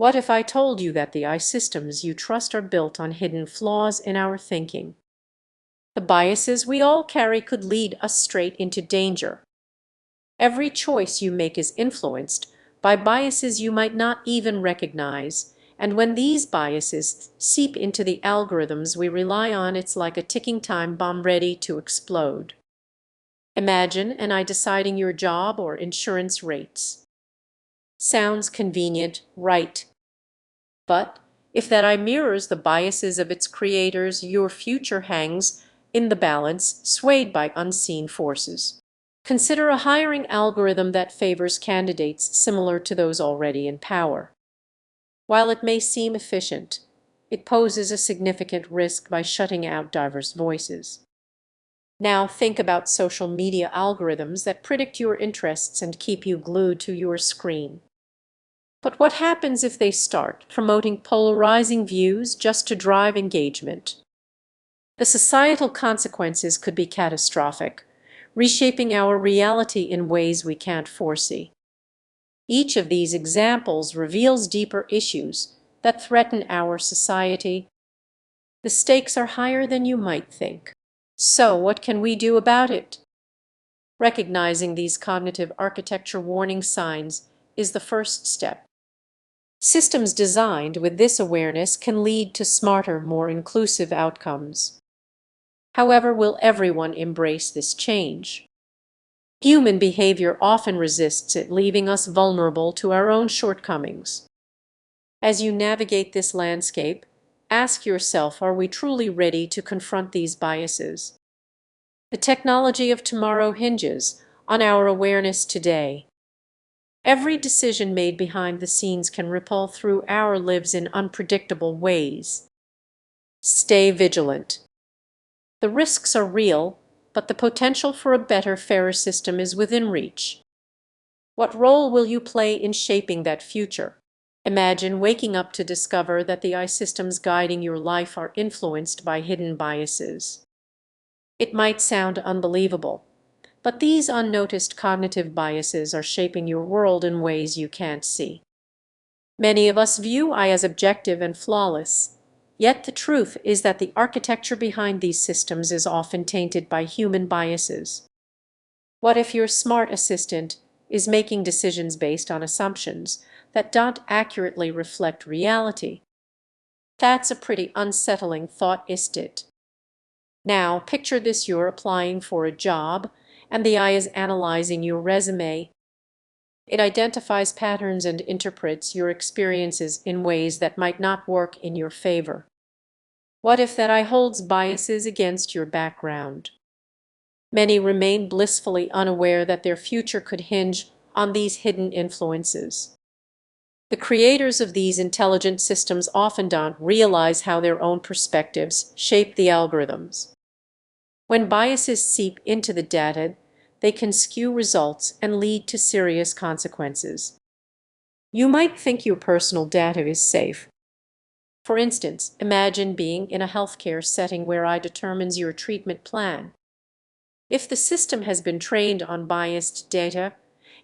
What if I told you that the AI systems you trust are built on hidden flaws in our thinking? The biases we all carry could lead us straight into danger. Every choice you make is influenced by biases you might not even recognize, and when these biases seep into the algorithms we rely on, it's like a ticking time bomb ready to explode. Imagine an AI deciding your job or insurance rates. Sounds convenient, right? But if that AI mirrors the biases of its creators, your future hangs in the balance, swayed by unseen forces. Consider a hiring algorithm that favors candidates similar to those already in power. While it may seem efficient, it poses a significant risk by shutting out diverse voices. Now think about social media algorithms that predict your interests and keep you glued to your screen. But what happens if they start promoting polarizing views just to drive engagement? The societal consequences could be catastrophic, reshaping our reality in ways we can't foresee. Each of these examples reveals deeper issues that threaten our society. The stakes are higher than you might think. So, what can we do about it? Recognizing these cognitive architecture warning signs is the first step. Systems designed with this awareness can lead to smarter, more inclusive outcomes. However, will everyone embrace this change? Human behavior often resists it, leaving us vulnerable to our own shortcomings. As you navigate this landscape, ask yourself, are we truly ready to confront these biases? The technology of tomorrow hinges on our awareness today. Every decision made behind the scenes can ripple through our lives in unpredictable ways. Stay vigilant. The risks are real, but the potential for a better, fairer system is within reach. What role will you play in shaping that future? Imagine waking up to discover that the AI systems guiding your life are influenced by hidden biases. It might sound unbelievable, but these unnoticed cognitive biases are shaping your world in ways you can't see. Many of us view AI as objective and flawless, yet the truth is that the architecture behind these systems is often tainted by human biases. What if your smart assistant is making decisions based on assumptions that don't accurately reflect reality? That's a pretty unsettling thought, isn't it? Now, picture this: you're applying for a job, and the AI is analyzing your resume. It identifies patterns and interprets your experiences in ways that might not work in your favor. What if that AI holds biases against your background? Many remain blissfully unaware that their future could hinge on these hidden influences. The creators of these intelligent systems often don't realize how their own perspectives shape the algorithms. When biases seep into the data, they can skew results and lead to serious consequences. You might think your personal data is safe. For instance, imagine being in a healthcare setting where AI determines your treatment plan. If the system has been trained on biased data,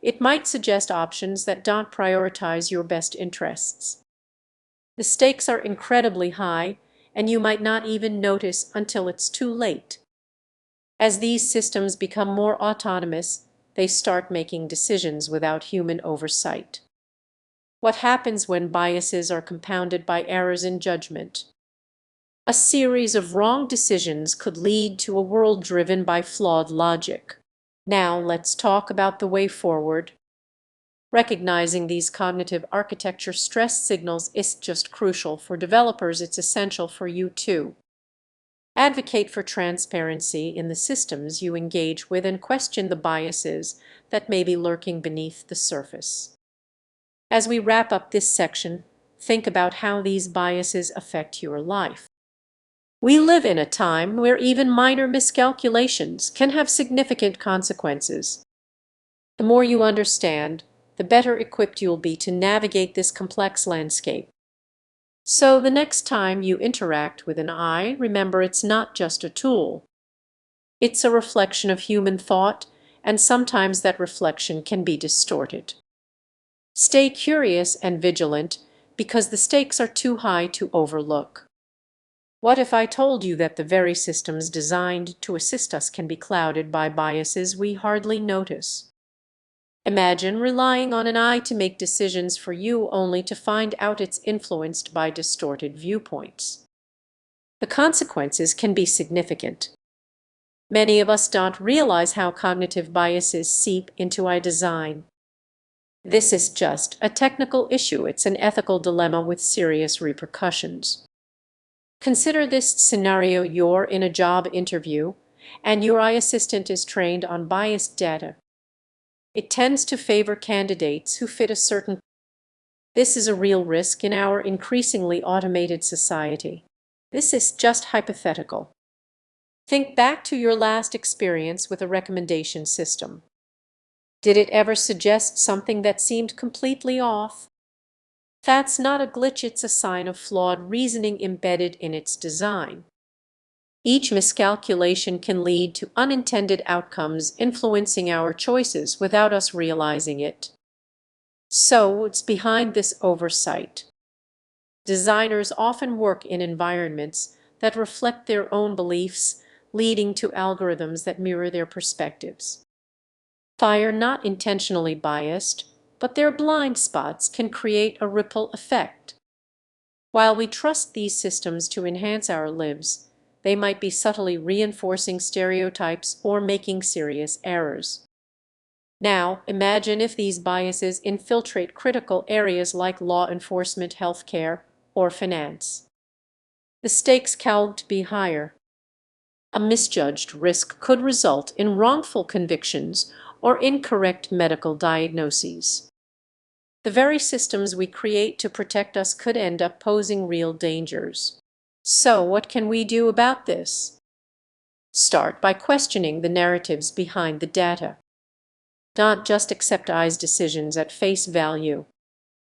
it might suggest options that don't prioritize your best interests. The stakes are incredibly high, and you might not even notice until it's too late. As these systems become more autonomous, they start making decisions without human oversight. What happens when biases are compounded by errors in judgment? A series of wrong decisions could lead to a world driven by flawed logic. Now let's talk about the way forward. Recognizing these cognitive architecture stress signals is just crucial for developers, it's essential for you too. Advocate for transparency in the systems you engage with and question the biases that may be lurking beneath the surface. As we wrap up this section, think about how these biases affect your life. We live in a time where even minor miscalculations can have significant consequences. The more you understand, the better equipped you'll be to navigate this complex landscape. So the next time you interact with an AI, remember it's not just a tool. It's a reflection of human thought, and sometimes that reflection can be distorted. Stay curious and vigilant, because the stakes are too high to overlook. What if I told you that the very systems designed to assist us can be clouded by biases we hardly notice? Imagine relying on an eye to make decisions for you only to find out it's influenced by distorted viewpoints. The consequences can be significant. Many of us don't realize how cognitive biases seep into our design. This is just a technical issue, it's an ethical dilemma with serious repercussions. Consider this scenario: you're in a job interview, and your eye assistant is trained on biased data. It tends to favor candidates who fit a certain. This is a real risk in our increasingly automated society. This is just hypothetical. Think back to your last experience with a recommendation system. Did it ever suggest something that seemed completely off? That's not a glitch, it's a sign of flawed reasoning embedded in its design. Each miscalculation can lead to unintended outcomes influencing our choices without us realizing it. So, what's behind this oversight? Designers often work in environments that reflect their own beliefs, leading to algorithms that mirror their perspectives. They are not intentionally biased, but their blind spots can create a ripple effect. While we trust these systems to enhance our lives, they might be subtly reinforcing stereotypes or making serious errors. Now, imagine if these biases infiltrate critical areas like law enforcement, healthcare, or finance. The stakes can't be higher. A misjudged risk could result in wrongful convictions or incorrect medical diagnoses. The very systems we create to protect us could end up posing real dangers. So, what can we do about this? Start by questioning the narratives behind the data. Don't just accept EYE's decisions at face value.